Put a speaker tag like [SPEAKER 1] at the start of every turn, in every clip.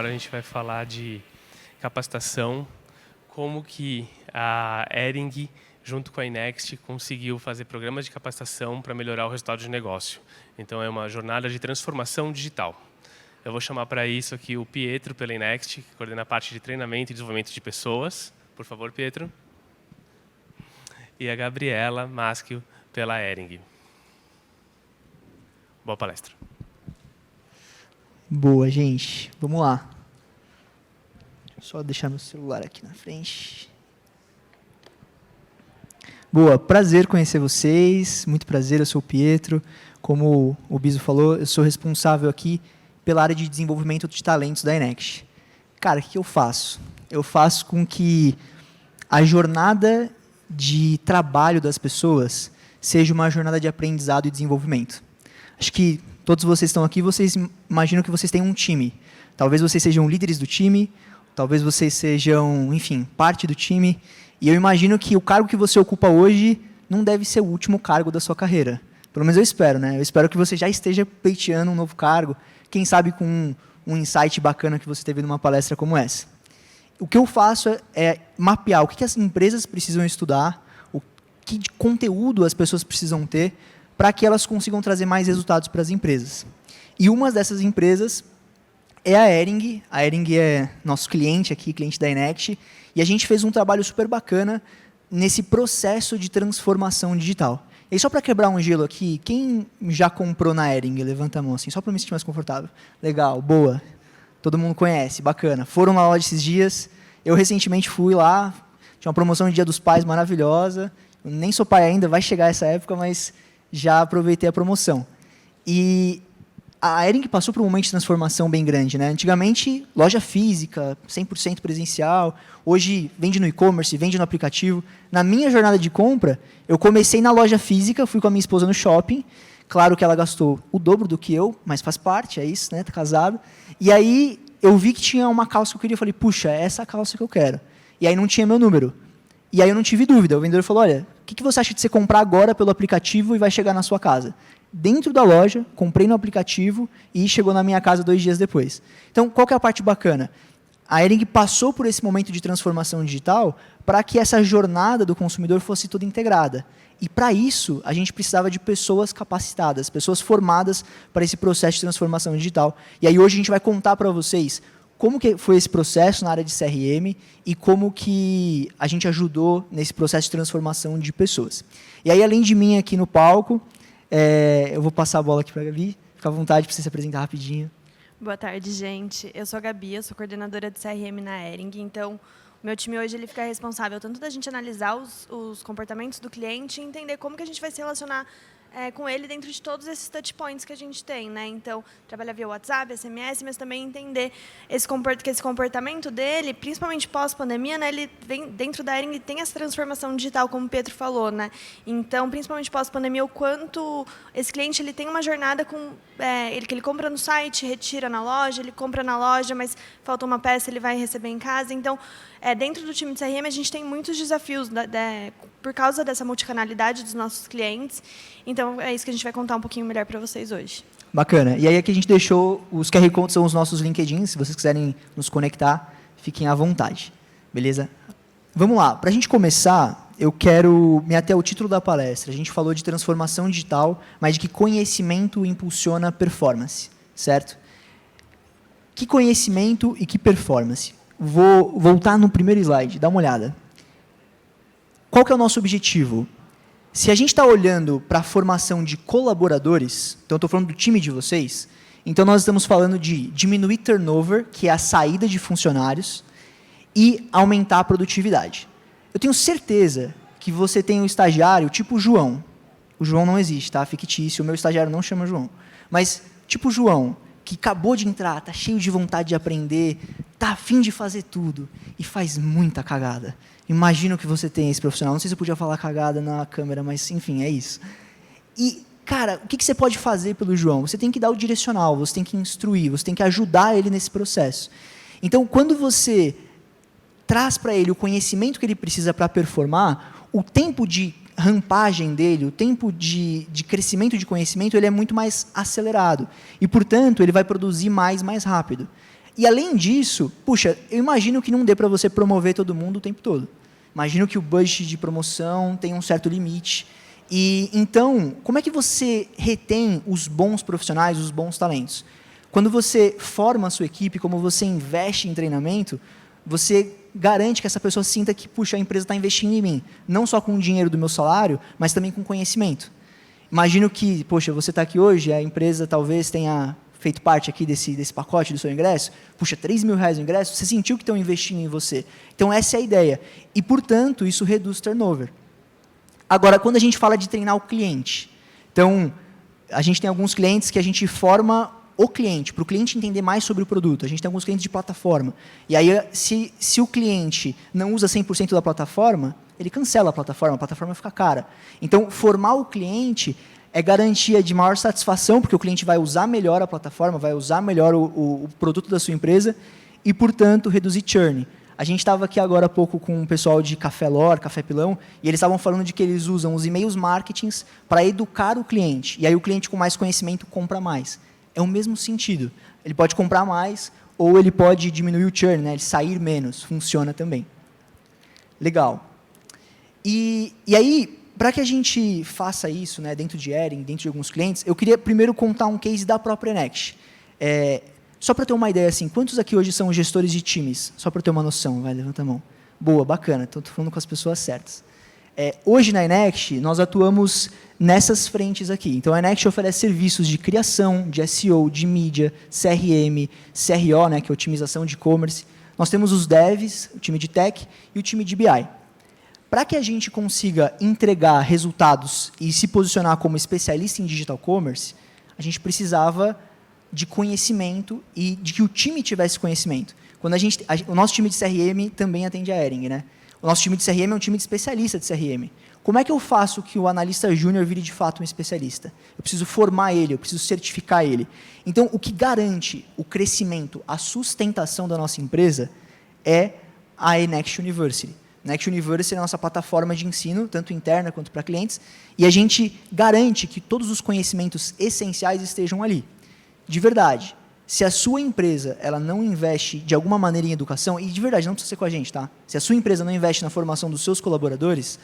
[SPEAKER 1] agora a gente vai falar de capacitação, como que a Hering, junto com a Inext, conseguiu fazer programas de capacitação para melhorar o resultado de negócio. Então, é uma jornada de transformação digital. Eu vou chamar para isso aqui o Pietro, pela Inext, que coordena a parte de treinamento e desenvolvimento de pessoas. Por favor, Pietro. E a Gabriela Maschio, pela Hering. Boa palestra.
[SPEAKER 2] Boa, gente. Vamos lá. Só deixar meu celular aqui na frente. Boa, prazer conhecer vocês. Muito prazer, eu sou o Pietro. Como o Biso falou, eu sou responsável aqui pela área de desenvolvimento de talentos da Inext. Cara, o que eu faço? Eu faço com que a jornada de trabalho das pessoas seja uma jornada de aprendizado e desenvolvimento. Acho que todos vocês estão aqui, vocês imaginam que vocês têm um time. Talvez vocês sejam líderes do time, talvez vocês sejam, enfim, parte do time. E eu imagino que o cargo que você ocupa hoje não deve ser o último cargo da sua carreira. Pelo menos eu espero, né? Eu espero que você já esteja pleiteando um novo cargo, quem sabe com um insight bacana que você teve numa palestra como essa. O que eu faço é mapear o que as empresas precisam estudar, o que de conteúdo as pessoas precisam ter, para que elas consigam trazer mais resultados para as empresas. E uma dessas empresas é a Hering. A Hering é nosso cliente aqui, cliente da Inext, e a gente fez um trabalho super bacana nesse processo de transformação digital. E aí, só para quebrar um gelo aqui, quem já comprou na Hering? Levanta a mão, assim, só para me sentir mais confortável. Legal, boa. Todo mundo conhece, bacana. Foram na loja esses dias. Eu recentemente fui lá, tinha uma promoção de Dia dos Pais maravilhosa. Eu nem sou pai ainda, vai chegar essa época, mas já aproveitei a promoção. E a Hering passou por um momento de transformação bem grande, né? Antigamente, loja física, 100% presencial. Hoje, vende no e-commerce, vende no aplicativo. Na minha jornada de compra, eu comecei na loja física, fui com a minha esposa no shopping. Claro que ela gastou o dobro do que eu, mas faz parte, é isso, né? Tá casado. E aí, eu vi que tinha uma calça que eu queria. Eu falei, puxa, é essa calça que eu quero. E aí, não tinha meu número. E aí eu não tive dúvida. O vendedor falou, olha, o que você acha de você comprar agora pelo aplicativo e vai chegar na sua casa? Dentro da loja, comprei no aplicativo e chegou na minha casa 2 dias depois. Então, qual que é a parte bacana? A Hering passou por esse momento de transformação digital para que essa jornada do consumidor fosse toda integrada. E, para isso, a gente precisava de pessoas capacitadas, pessoas formadas para esse processo de transformação digital. E aí, hoje, a gente vai contar para vocês como que foi esse processo na área de CRM e como que a gente ajudou nesse processo de transformação de pessoas. E aí, além de mim aqui no palco, eu vou passar a bola aqui para a Gabi. Fica à vontade para você se apresentar rapidinho.
[SPEAKER 3] Boa tarde, gente. Eu sou a Gabi, eu sou coordenadora de CRM na Hering. Então, o meu time hoje ele fica responsável tanto da gente analisar os comportamentos do cliente e entender como que a gente vai se relacionar com ele dentro de todos esses touch points que a gente tem, né? Então, trabalhar via WhatsApp, SMS, mas também entender que esse comportamento dele, principalmente pós-pandemia, né? Ele vem dentro da Hering, tem essa transformação digital, como o Pedro falou, né? Então, principalmente pós-pandemia, o quanto esse cliente ele tem uma jornada que ele compra no site, retira na loja, ele compra na loja, mas falta uma peça, ele vai receber em casa. Então, dentro do time de CRM, a gente tem muitos desafios por causa dessa multicanalidade dos nossos clientes. Então, é isso que a gente vai contar um pouquinho melhor para vocês hoje.
[SPEAKER 2] Bacana. E aí aqui a gente deixou, os QR Codes são os nossos LinkedIn, se vocês quiserem nos conectar, fiquem à vontade. Beleza? Vamos lá. Para a gente começar, eu quero me ater ao título da palestra. A gente falou de transformação digital, mas de que conhecimento impulsiona performance, certo? Que conhecimento e que performance? Vou voltar no primeiro slide, dá uma olhada. Qual que é o nosso objetivo? Se a gente está olhando para a formação de colaboradores, então estou falando do time de vocês, então nós estamos falando de diminuir turnover, que é a saída de funcionários, e aumentar a produtividade. Eu tenho certeza que você tem um estagiário tipo o João. O João não existe, tá? Fictício, o meu estagiário não chama João. Mas tipo o João, que acabou de entrar, está cheio de vontade de aprender, está a fim de fazer tudo e faz muita cagada. Imagino que você tem esse profissional. Não sei se eu podia falar cagada na câmera, mas, enfim, é isso. E, cara, o que você pode fazer pelo João? Você tem que dar o direcional, você tem que instruir, você tem que ajudar ele nesse processo. Então, quando você traz para ele o conhecimento que ele precisa para performar, o tempo de rampagem dele, o tempo de crescimento de conhecimento, ele é muito mais acelerado. E, portanto, ele vai produzir mais rápido. E, além disso, puxa, eu imagino que não dê para você promover todo mundo o tempo todo. Imagino que o budget de promoção tem um certo limite. E, então, como é que você retém os bons profissionais, os bons talentos? Quando você forma a sua equipe, como você investe em treinamento, você garante que essa pessoa sinta que, puxa, a empresa está investindo em mim. Não só com o dinheiro do meu salário, mas também com conhecimento. Imagino que, poxa, você está aqui hoje, a empresa talvez tenha feito parte aqui desse pacote do seu ingresso, puxa, R$3.000 o ingresso, você sentiu que estão investindo em você. Então, essa é a ideia. E, portanto, isso reduz turnover. Agora, quando a gente fala de treinar o cliente, então, a gente tem alguns clientes que a gente forma o cliente, para o cliente entender mais sobre o produto. A gente tem alguns clientes de plataforma. E aí, se o cliente não usa 100% da plataforma, ele cancela a plataforma fica cara. Então, formar o cliente é garantia de maior satisfação, porque o cliente vai usar melhor a plataforma, vai usar melhor o produto da sua empresa e, portanto, reduzir churn. A gente estava aqui agora há pouco com o pessoal de Café Lore, Café Pilão, e eles estavam falando de que eles usam os e-mails marketings para educar o cliente. E aí o cliente com mais conhecimento compra mais. É o mesmo sentido. Ele pode comprar mais ou ele pode diminuir o churn, né? Ele sair menos. Funciona também. Legal. E aí, para que a gente faça isso, né, dentro de Ering, dentro de alguns clientes, eu queria primeiro contar um case da própria Next. Só para ter uma ideia, assim, quantos aqui hoje são gestores de times? Só para ter uma noção, vai, levanta a mão. Boa, bacana, estou falando com as pessoas certas. Hoje na Enext, nós atuamos nessas frentes aqui. Então, a Enext oferece serviços de criação, de SEO, de mídia, CRM, CRO, né, que é otimização de e-commerce. Nós temos os devs, o time de tech e o time de BI. Para que a gente consiga entregar resultados e se posicionar como especialista em digital commerce, a gente precisava de conhecimento e de que o time tivesse conhecimento. Quando o nosso time de CRM também atende a Ering, né? O nosso time de CRM é um time de especialista de CRM. Como é que eu faço que o analista júnior vire de fato um especialista? Eu preciso formar ele, eu preciso certificar ele. Então, o que garante o crescimento, a sustentação da nossa empresa é a Enext University. Next University é a nossa plataforma de ensino, tanto interna quanto para clientes, e a gente garante que todos os conhecimentos essenciais estejam ali. De verdade, se a sua empresa ela não investe de alguma maneira em educação, e de verdade, não precisa ser com a gente, tá? Se a sua empresa não investe na formação dos seus colaboradores,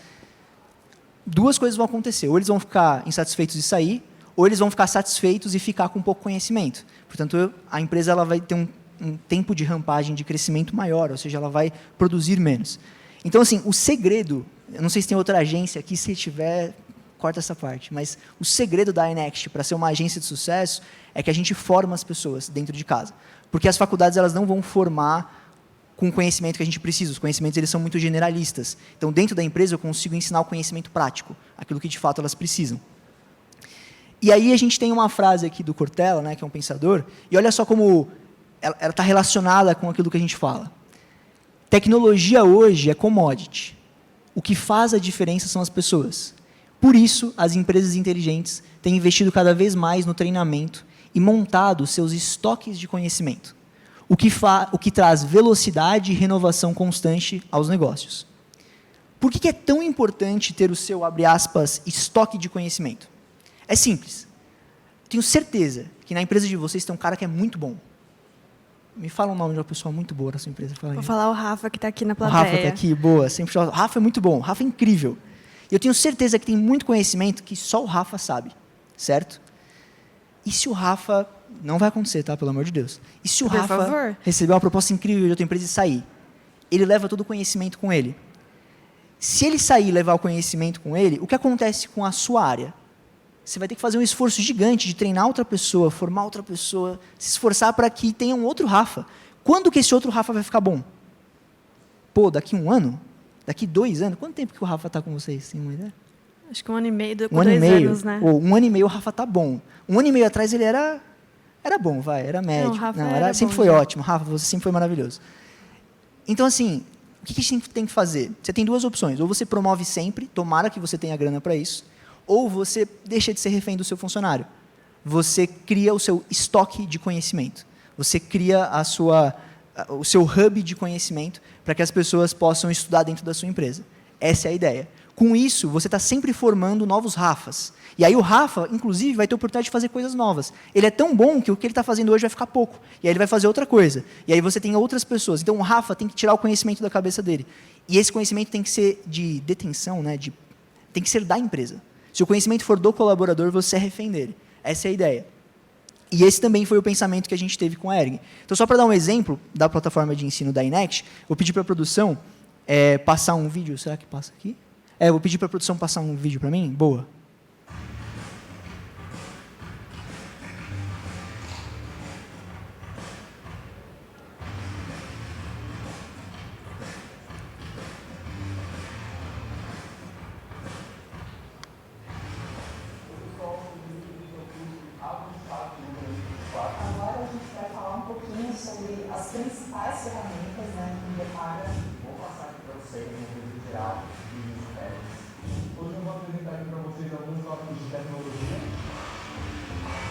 [SPEAKER 2] duas coisas vão acontecer. Ou eles vão ficar insatisfeitos e sair, ou eles vão ficar satisfeitos e ficar com pouco conhecimento. Portanto, a empresa ela vai ter um tempo de rampagem de crescimento maior, ou seja, ela vai produzir menos. Então, assim, o segredo, eu não sei se tem outra agência aqui, se tiver, corta essa parte, mas o segredo da Enext para ser uma agência de sucesso é que a gente forma as pessoas dentro de casa. Porque as faculdades elas não vão formar com o conhecimento que a gente precisa. Os conhecimentos eles são muito generalistas. Então, dentro da empresa, eu consigo ensinar o conhecimento prático, aquilo que, de fato, elas precisam. E aí a gente tem uma frase aqui do Cortella, né, que é um pensador, e olha só como ela está relacionada com aquilo que a gente fala. Tecnologia hoje é commodity. O que faz a diferença são as pessoas. Por isso, as empresas inteligentes têm investido cada vez mais no treinamento e montado seus estoques de conhecimento, o que traz velocidade e renovação constante aos negócios. Por que é tão importante ter o seu, abre aspas, estoque de conhecimento? É simples. Tenho certeza que na empresa de vocês tem um cara que é muito bom. Me fala o nome de uma pessoa muito boa na sua empresa. Fala aí.
[SPEAKER 3] Vou falar o Rafa, que está aqui na
[SPEAKER 2] O
[SPEAKER 3] plateia.
[SPEAKER 2] Rafa está aqui, boa. Sempre fala, o Rafa é muito bom, o Rafa é incrível. E eu tenho certeza que tem muito conhecimento que só o Rafa sabe, certo? E se o Rafa... Não vai acontecer, tá? Pelo amor de Deus. E se o
[SPEAKER 3] Por
[SPEAKER 2] Rafa
[SPEAKER 3] favor.
[SPEAKER 2] receber uma proposta incrível de outra empresa e sair? Ele leva todo o conhecimento com ele. Se ele sair e levar o conhecimento com ele, o que acontece com a sua área? Você vai ter que fazer um esforço gigante de treinar outra pessoa, formar outra pessoa, se esforçar para que tenha um outro Rafa. Quando que esse outro Rafa vai ficar bom? Pô, daqui 1 ano? Daqui 2 anos? Quanto tempo que o Rafa está com vocês? Tem uma ideia?
[SPEAKER 3] Acho que 1 ano e meio, com
[SPEAKER 2] 1 ano e
[SPEAKER 3] 2
[SPEAKER 2] meio.
[SPEAKER 3] anos, né?
[SPEAKER 2] Ou 1 ano e meio o Rafa tá bom. 1 ano e meio atrás ele era bom, vai, era médio.
[SPEAKER 3] Não, o Rafa era
[SPEAKER 2] sempre
[SPEAKER 3] bom,
[SPEAKER 2] foi
[SPEAKER 3] já.
[SPEAKER 2] ótimo. Rafa, você sempre foi maravilhoso. Então, assim, o que a gente tem que fazer? Você tem 2 opções. Ou você promove sempre, tomara que você tenha grana para isso, ou você deixa de ser refém do seu funcionário. Você cria o seu estoque de conhecimento. Você cria o seu hub de conhecimento para que as pessoas possam estudar dentro da sua empresa. Essa é a ideia. Com isso, você está sempre formando novos Rafas. E aí o Rafa, inclusive, vai ter a oportunidade de fazer coisas novas. Ele é tão bom que o que ele está fazendo hoje vai ficar pouco. E aí ele vai fazer outra coisa. E aí você tem outras pessoas. Então o Rafa tem que tirar o conhecimento da cabeça dele. E esse conhecimento tem que ser de detenção, né? Tem que ser da empresa. Se o conhecimento for do colaborador, você é refém dele. Essa é a ideia. E esse também foi o pensamento que a gente teve com a Ering. Então, só para dar um exemplo da plataforma de ensino da iNext, vou pedir para a produção passar um vídeo. Será que passa aqui? Vou pedir para a produção passar um vídeo para mim. Boa.
[SPEAKER 4] Agora a gente vai falar um pouquinho sobre as principais ferramentas, né, que depara.
[SPEAKER 5] Vou passar aqui para vocês um vídeo geral de férias. Hoje eu vou apresentar aqui para vocês alguns tópicos de tecnologia.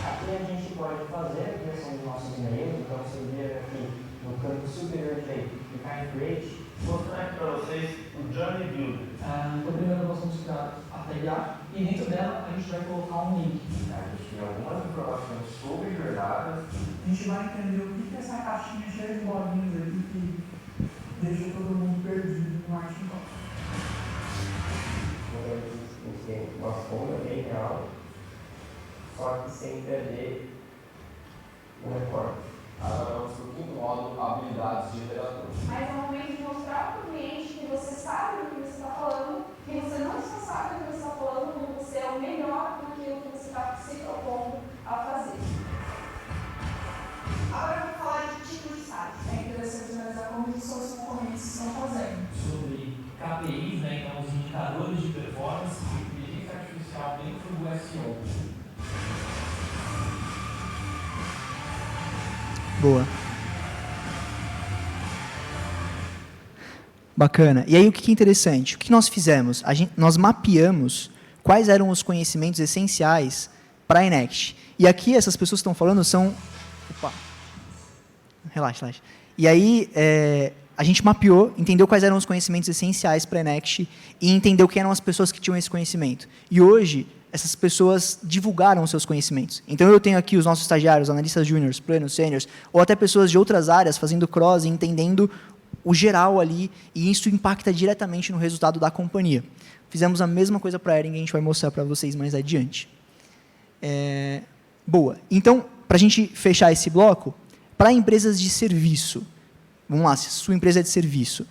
[SPEAKER 4] Aqui a gente pode fazer a criação dos nossos e-mails, então você vê aqui no canto superior direito, clicar em Create.
[SPEAKER 5] Vou mostrar aqui para vocês o Journey Builder.
[SPEAKER 6] Então, primeiro nós vamos criar a tag A e dentro dela a gente vai colocar um link.
[SPEAKER 5] A gente tem algumas informações sobre jornadas.
[SPEAKER 6] A gente vai entender o que é essa caixinha cheia de bolinhas aqui que deixa todo mundo perdido no artigo.
[SPEAKER 4] Tem uma folha bem real, só que sem perder o recorte.
[SPEAKER 5] Agora vamos para o quinto módulo, habilidades de redator.
[SPEAKER 7] Mas é o momento de mostrar para o cliente que você sabe do que você está falando, que você não só sabe do que você está falando, como você é o melhor naquilo que você está se propondo a fazer. Agora eu vou falar de tipos de sites.
[SPEAKER 6] É interessante analisar como os seus concorrentes estão fazendo.
[SPEAKER 8] Sobre KPIs, né, então os indicadores de performance de inteligência artificial dentro do SEO.
[SPEAKER 2] Boa. Bacana. E aí o que é interessante? O que nós fizemos? Nós mapeamos quais eram os conhecimentos essenciais para a iNext. E aqui essas pessoas que estão falando são... Opa. Relaxa. E aí a gente mapeou, entendeu quais eram os conhecimentos essenciais para a iNext e entendeu quem eram as pessoas que tinham esse conhecimento. E hoje essas pessoas divulgaram os seus conhecimentos. Então, eu tenho aqui os nossos estagiários, analistas júniores, planos, sêniors, ou até pessoas de outras áreas fazendo cross e entendendo o geral ali, e isso impacta diretamente no resultado da companhia. Fizemos a mesma coisa para a Ering, a gente vai mostrar para vocês mais adiante. Boa. Então, para a gente fechar esse bloco, para empresas de serviço, vamos lá, se sua empresa é de serviço,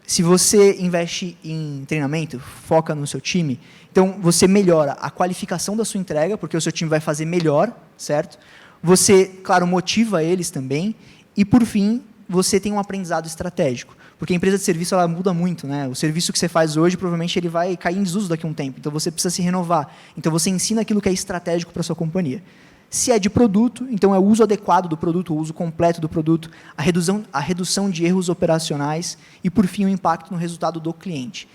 [SPEAKER 2] se você investe em treinamento, foca no seu time, então você melhora a qualificação da sua entrega, porque o seu time vai fazer melhor, certo? Você, claro, motiva eles também, e por fim, você tem um aprendizado estratégico, porque a empresa de serviço ela muda muito, né? O serviço que você faz hoje, provavelmente ele vai cair em desuso daqui a um tempo, então você precisa se renovar. Então você ensina aquilo que é estratégico para a sua companhia. Se é de produto, então é o uso adequado do produto, o uso completo do produto, a redução de erros operacionais e, por fim, o impacto no resultado do cliente.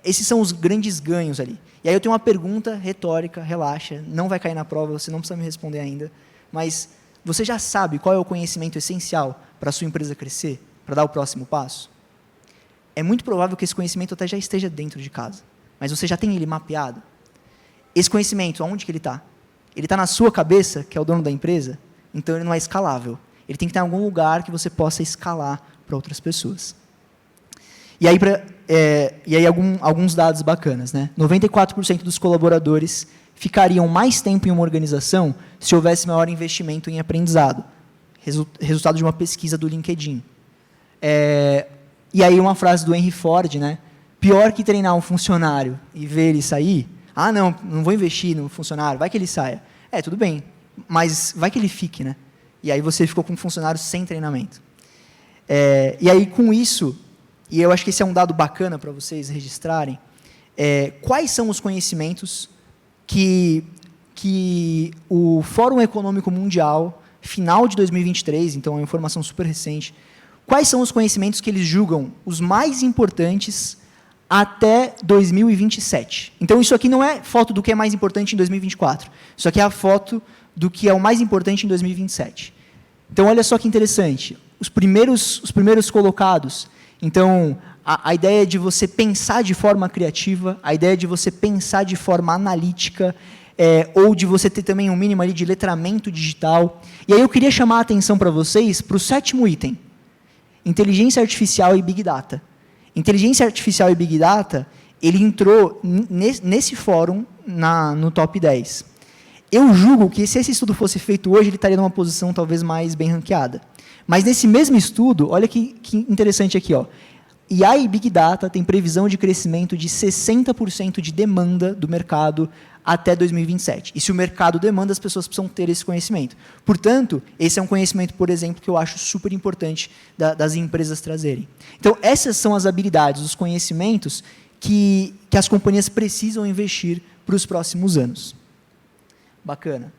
[SPEAKER 2] Esses são os grandes ganhos ali. E aí eu tenho uma pergunta retórica, relaxa, não vai cair na prova, você não precisa me responder ainda, mas você já sabe qual é o conhecimento essencial para a sua empresa crescer, para dar o próximo passo? É muito provável que esse conhecimento até já esteja dentro de casa, mas você já tem ele mapeado? Esse conhecimento, aonde que ele está? Ele está na sua cabeça, que é o dono da empresa, então ele não é escalável. Ele tem que estar em algum lugar que você possa escalar para outras pessoas. E aí, alguns dados bacanas, né? 94% dos colaboradores ficariam mais tempo em uma organização se houvesse maior investimento em aprendizado. Resultado de uma pesquisa do LinkedIn. E aí uma frase do Henry Ford, né? Pior que treinar um funcionário e ver ele sair... Ah, não vou investir no funcionário, vai que ele saia. Tudo bem, mas vai que ele fique, né? E aí você ficou com um funcionário sem treinamento. E aí, com isso, e eu acho que esse é um dado bacana para vocês registrarem, quais são os conhecimentos que o Fórum Econômico Mundial, final de 2023, então é uma informação super recente, quais são os conhecimentos que eles julgam os mais importantes até 2027. Então, isso aqui não é foto do que é mais importante em 2024. Isso aqui é a foto do que é o mais importante em 2027. Então, olha só que interessante. Os primeiros colocados. Então, a ideia de você pensar de forma criativa, a ideia de você pensar de forma analítica, ou de você ter também um mínimo ali de letramento digital. E aí eu queria chamar a atenção para vocês para o 7º item, inteligência artificial e Big Data. Inteligência artificial e Big Data, ele entrou nesse fórum no top 10. Eu julgo que se esse estudo fosse feito hoje, ele estaria numa posição talvez mais bem ranqueada. Mas nesse mesmo estudo, olha que interessante aqui, ó. IA e Big Data tem previsão de crescimento de 60% de demanda do mercado até 2027. E se o mercado demanda, as pessoas precisam ter esse conhecimento. Portanto, esse é um conhecimento, por exemplo, que eu acho super importante das empresas trazerem. Então, essas são as habilidades, os conhecimentos que as companhias precisam investir para os próximos anos. Bacana.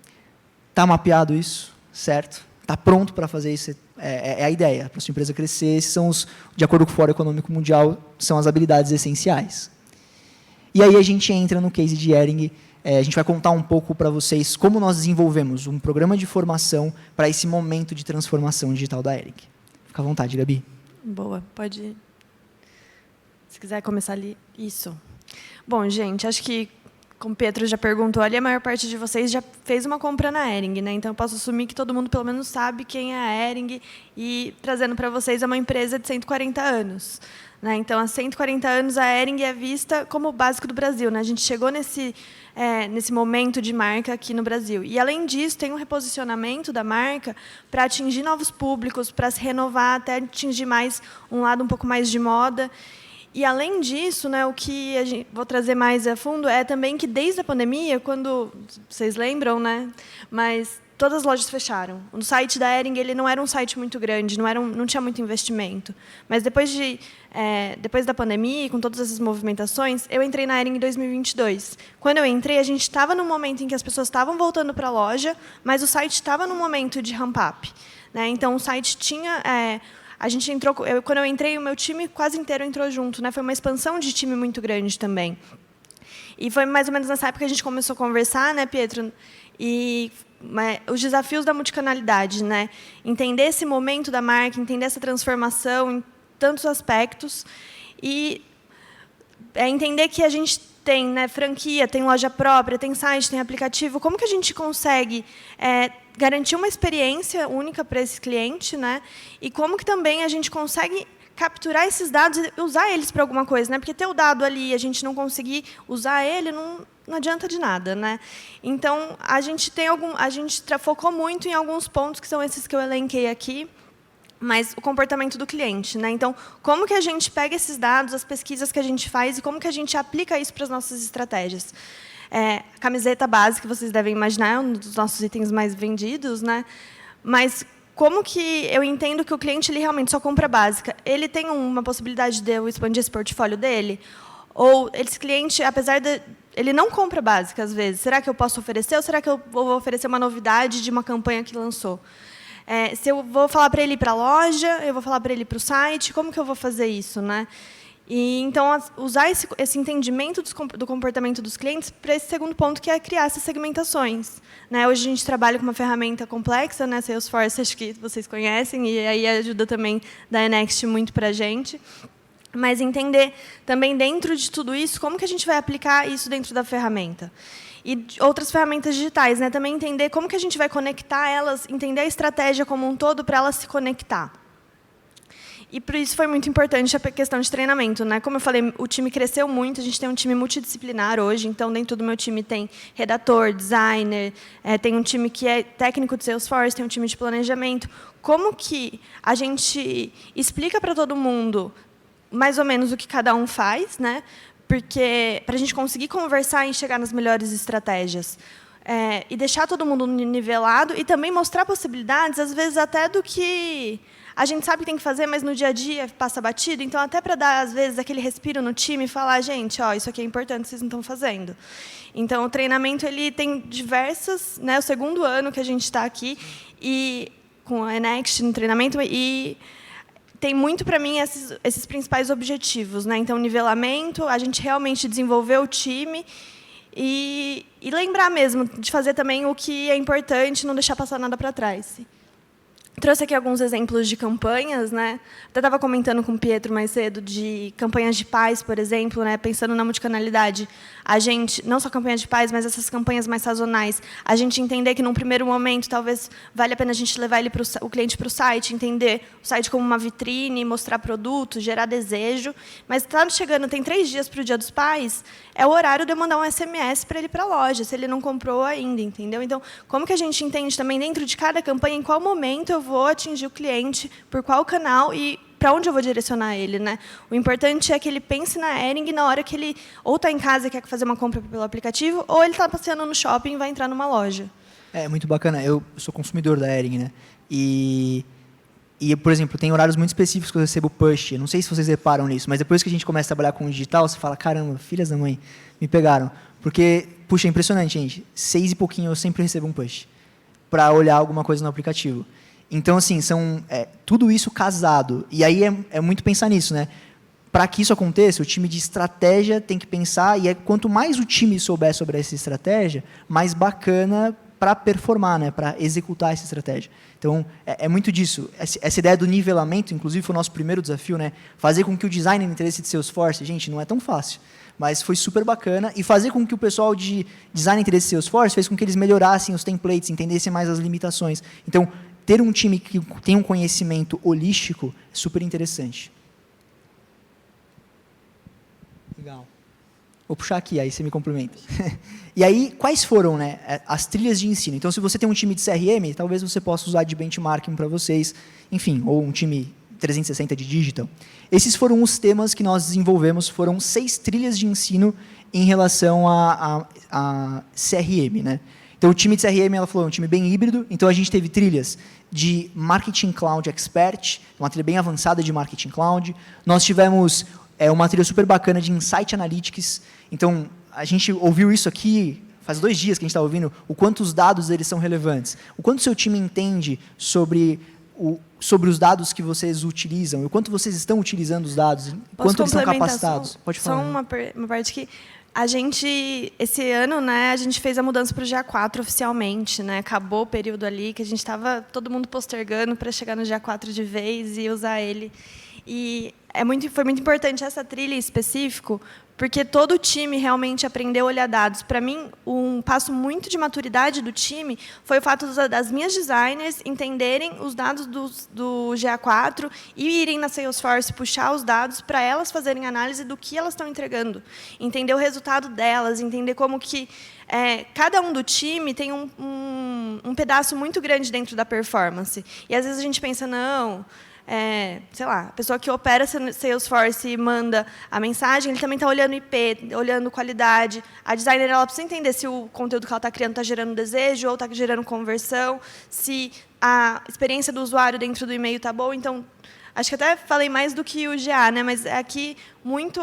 [SPEAKER 2] Está mapeado isso, certo? Está pronto para fazer isso? É a ideia, para a sua empresa crescer. Esses são de acordo com o Fórum Econômico Mundial, são as habilidades essenciais. E aí a gente entra no case de Hering. A gente vai contar um pouco para vocês como nós desenvolvemos um programa de formação para esse momento de transformação digital da Hering. Fica à vontade, Gabi.
[SPEAKER 3] Boa, pode ir. Se quiser começar ali. Isso. Bom, gente, acho que, como o Pedro já perguntou ali, a maior parte de vocês já fez uma compra na Hering, né? Então, eu posso assumir que todo mundo, pelo menos, sabe quem é a Hering, e trazendo para vocês, é uma empresa de 140 anos. Né? Então, há 140 anos, a Hering é vista como o básico do Brasil. Né? A gente chegou nesse momento de marca aqui no Brasil. E, além disso, tem um reposicionamento da marca para atingir novos públicos, para se renovar, até atingir mais um lado um pouco mais de moda. E, além disso, né, o que vou trazer mais a fundo é também que, desde a pandemia, quando vocês lembram, né, mas todas as lojas fecharam. O site da Hering, ele não era um site muito grande, não tinha muito investimento. Mas, depois da pandemia, com todas essas movimentações, eu entrei na Hering em 2022. Quando eu entrei, a gente estava num momento em que as pessoas estavam voltando para a loja, mas o site estava num momento de ramp-up. Né? Então, o site tinha... A gente entrou, quando eu entrei, o meu time quase inteiro entrou junto. Né? Foi uma expansão de time muito grande também. E foi mais ou menos nessa época que a gente começou a conversar, né, Pietro? E os desafios da multicanalidade, né? Entender esse momento da marca, entender essa transformação em tantos aspectos. E entender que a gente tem, né, franquia, tem loja própria, tem site, tem aplicativo. Como que a gente consegue garantir uma experiência única para esse cliente, né? E como que também a gente consegue capturar esses dados e usar eles para alguma coisa, né? Porque ter o dado ali e a gente não conseguir usar ele não adianta de nada, né? Então, a gente focou muito em alguns pontos que são esses que eu elenquei aqui, mas o comportamento do cliente, né? Então, como que a gente pega esses dados, as pesquisas que a gente faz e como que a gente aplica isso para as nossas estratégias? A camiseta básica, vocês devem imaginar, é um dos nossos itens mais vendidos, né? Mas como que eu entendo que o cliente ele realmente só compra básica? Ele tem uma possibilidade de eu expandir esse portfólio dele? Ou esse cliente, apesar de... ele não compra básica, às vezes. Será que eu posso oferecer? Ou será que eu vou oferecer uma novidade de uma campanha que lançou? Se eu vou falar para ele ir para a loja, eu vou falar para ele ir para o site, como que eu vou fazer isso? Né? E, então, usar esse entendimento do comportamento dos clientes para esse segundo ponto, que é criar essas segmentações. Né? Hoje, a gente trabalha com uma ferramenta complexa, né? Salesforce, acho que vocês conhecem, e aí ajuda também da Enext muito para a gente. Mas entender também, dentro de tudo isso, como que a gente vai aplicar isso dentro da ferramenta. E outras ferramentas digitais, né? Também entender como que a gente vai conectar elas, entender a estratégia como um todo para elas se conectar. E por isso foi muito importante a questão de treinamento, né? Como eu falei, o time cresceu muito, a gente tem um time multidisciplinar hoje, então dentro do meu time tem redator, designer, tem um time que é técnico de Salesforce, tem um time de planejamento. Como que a gente explica para todo mundo mais ou menos o que cada um faz, né? Porque para a gente conseguir conversar e chegar nas melhores estratégias. E deixar todo mundo nivelado e também mostrar possibilidades, às vezes até do que a gente sabe que tem que fazer, mas no dia a dia passa batido. Então, até para dar, às vezes, aquele respiro no time e falar, gente, ó, isso aqui é importante, vocês não estão fazendo. Então, o treinamento ele tem diversas... Né, o segundo ano que a gente está aqui, e com a Enext no treinamento, e tem muito, para mim, esses principais objetivos. Né? Então, nivelamento, a gente realmente desenvolver o time e lembrar mesmo de fazer também o que é importante, não deixar passar nada para trás. Trouxe aqui alguns exemplos de campanhas, né? Até estava comentando com o Pietro mais cedo de campanhas de paz, por exemplo, né? Pensando na multicanalidade, a gente, não só campanhas de paz, mas essas campanhas mais sazonais, a gente entender que, num primeiro momento, talvez vale a pena a gente levar o cliente para o site, entender o site como uma vitrine, mostrar produto, gerar desejo, mas está chegando, tem 3 dias para o Dia dos Pais, é o horário de eu mandar um SMS para ele ir para a loja, se ele não comprou ainda, entendeu? Então, como que a gente entende também, dentro de cada campanha, em qual momento eu vou atingir o cliente, por qual canal e para onde eu vou direcionar ele, né? O importante é que ele pense na Hering na hora que ele ou está em casa e quer fazer uma compra pelo aplicativo, ou ele está passeando no shopping e vai entrar numa loja.
[SPEAKER 2] É muito bacana. Eu sou consumidor da Hering, né? E, por exemplo, tem horários muito específicos que eu recebo push. Eu não sei se vocês reparam nisso, mas depois que a gente começa a trabalhar com o digital, você fala, caramba, filhas da mãe, me pegaram. Porque, puxa, é impressionante, gente. 6 e pouquinho eu sempre recebo um push para olhar alguma coisa no aplicativo. Então, assim, tudo isso casado. E aí é muito pensar nisso, né? Para que isso aconteça, o time de estratégia tem que pensar, e quanto mais o time souber sobre essa estratégia, mais bacana para performar, né? Para executar essa estratégia. Então, é muito disso. Essa ideia do nivelamento, inclusive, foi o nosso primeiro desafio, né? Fazer com que o design de interesse de Salesforce, gente, não é tão fácil, mas foi super bacana, e fazer com que o pessoal de design de interesse de Salesforce fez com que eles melhorassem os templates, entendessem mais as limitações. Então, ter um time que tem um conhecimento holístico é super interessante. Legal. Vou puxar aqui, aí você me complementa. E aí, quais foram, né, as trilhas de ensino? Então, se você tem um time de CRM, talvez você possa usar de benchmarking para vocês, enfim, ou um time 360 de digital. Esses foram os temas que nós desenvolvemos, foram 6 trilhas de ensino em relação a CRM, né? Então, o time de CRM, ela falou, é um time bem híbrido. Então, a gente teve trilhas de Marketing Cloud Expert, uma trilha bem avançada de Marketing Cloud. Nós tivemos uma trilha super bacana de Insight Analytics. Então, a gente ouviu isso aqui, faz 2 dias que a gente está ouvindo, o quanto os dados eles são relevantes. O quanto o seu time entende sobre os dados que vocês utilizam, o quanto vocês estão utilizando os dados, o quanto eles estão capacitados. Pode falar.
[SPEAKER 3] Só uma parte que a gente, esse ano, né, a gente fez a mudança para o GA4 oficialmente, né? Acabou o período ali que a gente estava todo mundo postergando para chegar no GA4 de vez e usar ele. E foi muito importante essa trilha em específico, porque todo o time realmente aprendeu a olhar dados. Para mim, um passo muito de maturidade do time foi o fato das minhas designers entenderem os dados do GA4 e irem na Salesforce puxar os dados para elas fazerem análise do que elas estão entregando. Entender o resultado delas, entender como que cada um do time tem um pedaço muito grande dentro da performance. E, às vezes, a gente pensa, não... sei lá, a pessoa que opera Salesforce e manda a mensagem, ele também está olhando IP, olhando qualidade. A designer ela precisa entender se o conteúdo que ela está criando está gerando desejo ou está gerando conversão, se a experiência do usuário dentro do e-mail está boa. Então, acho que até falei mais do que o GA, né? Mas aqui,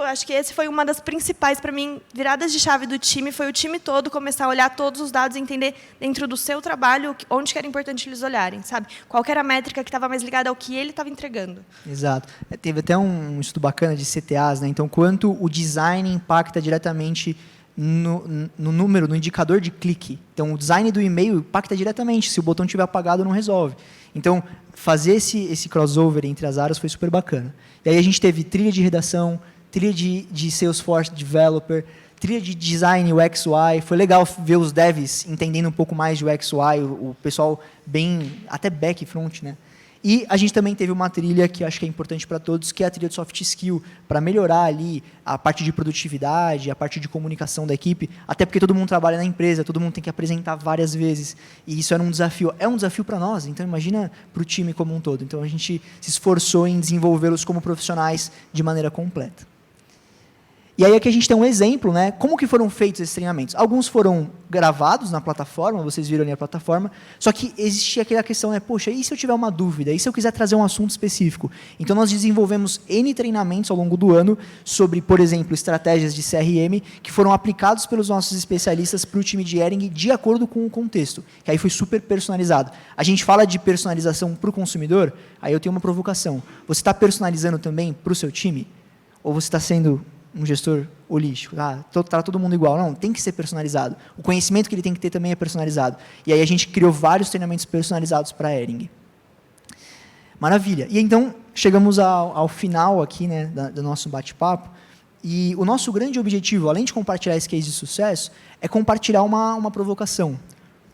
[SPEAKER 3] acho que esse foi uma das principais, para mim, viradas de chave do time, foi o time todo começar a olhar todos os dados e entender, dentro do seu trabalho, onde que era importante eles olharem, sabe? Qual que era a métrica que estava mais ligada ao que ele estava entregando.
[SPEAKER 2] Exato. Teve até um estudo bacana de CTAs, né? Então, quanto o design impacta diretamente no número, no indicador de clique. Então, o design do e-mail impacta diretamente. Se o botão estiver apagado, não resolve. Então, fazer esse crossover entre as áreas foi super bacana. E aí a gente teve trilha de redação, trilha de Salesforce Developer, trilha de design UX UI. Foi legal ver os devs entendendo um pouco mais de UX UI, o pessoal bem, até back e front, né? E a gente também teve uma trilha que acho que é importante para todos, que é a trilha de soft skill, para melhorar ali a parte de produtividade, a parte de comunicação da equipe, até porque todo mundo trabalha na empresa, todo mundo tem que apresentar várias vezes, e isso era um desafio. É um desafio para nós, então imagina para o time como um todo. Então a gente se esforçou em desenvolvê-los como profissionais de maneira completa. E aí aqui a gente tem um exemplo, né? Como que foram feitos esses treinamentos? Alguns foram gravados na plataforma, vocês viram ali a plataforma, só que existia aquela questão, né? Poxa, e se eu tiver uma dúvida? E se eu quiser trazer um assunto específico? Então, nós desenvolvemos N treinamentos ao longo do ano sobre, por exemplo, estratégias de CRM que foram aplicados pelos nossos especialistas para o time de Hering de acordo com o contexto, que aí foi super personalizado. A gente fala de personalização para o consumidor, aí eu tenho uma provocação. Você está personalizando também para o seu time? Ou você está sendo um gestor holístico, tá todo mundo igual? Não, tem que ser personalizado. O conhecimento que ele tem que ter também é personalizado. E aí a gente criou vários treinamentos personalizados para a Hering. Maravilha. E então, chegamos ao final aqui, né, do nosso bate-papo. E o nosso grande objetivo, além de compartilhar esse case de sucesso, é compartilhar uma provocação.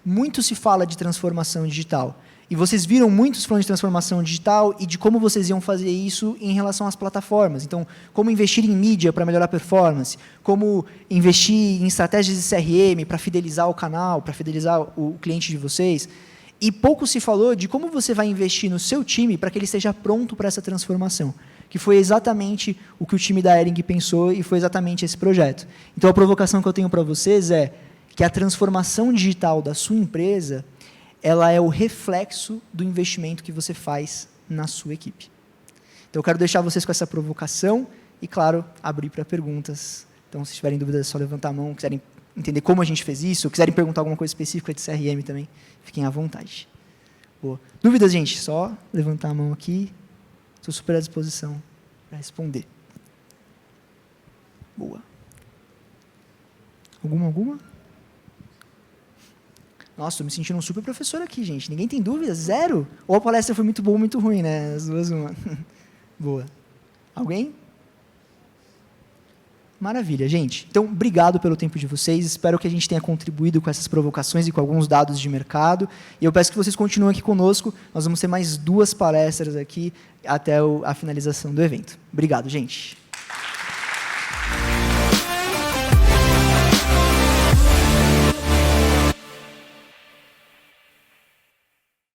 [SPEAKER 2] Muito se fala de transformação digital. E vocês viram muitos falando de transformação digital e de como vocês iam fazer isso em relação às plataformas. Então, como investir em mídia para melhorar a performance, como investir em estratégias de CRM para fidelizar o canal, para fidelizar o cliente de vocês. E pouco se falou de como você vai investir no seu time para que ele esteja pronto para essa transformação, que foi exatamente o que o time da Hering pensou e foi exatamente esse projeto. Então, a provocação que eu tenho para vocês é que a transformação digital da sua empresa, ela é o reflexo do investimento que você faz na sua equipe. Então, eu quero deixar vocês com essa provocação e, claro, abrir para perguntas. Então, se tiverem dúvidas, é só levantar a mão, quiserem entender como a gente fez isso, ou quiserem perguntar alguma coisa específica de CRM também, fiquem à vontade. Boa. Dúvidas, gente? Só levantar a mão aqui. Estou super à disposição para responder. Boa. Alguma? Nossa, estou me sentindo um super professor aqui, gente. Ninguém tem dúvida? Zero? Ou a palestra foi muito boa ou muito ruim, né? As duas, uma. Boa. Alguém? Maravilha, gente. Então, obrigado pelo tempo de vocês. Espero que a gente tenha contribuído com essas provocações e com alguns dados de mercado. E eu peço que vocês continuem aqui conosco. Nós vamos ter mais 2 palestras aqui até a finalização do evento. Obrigado, gente.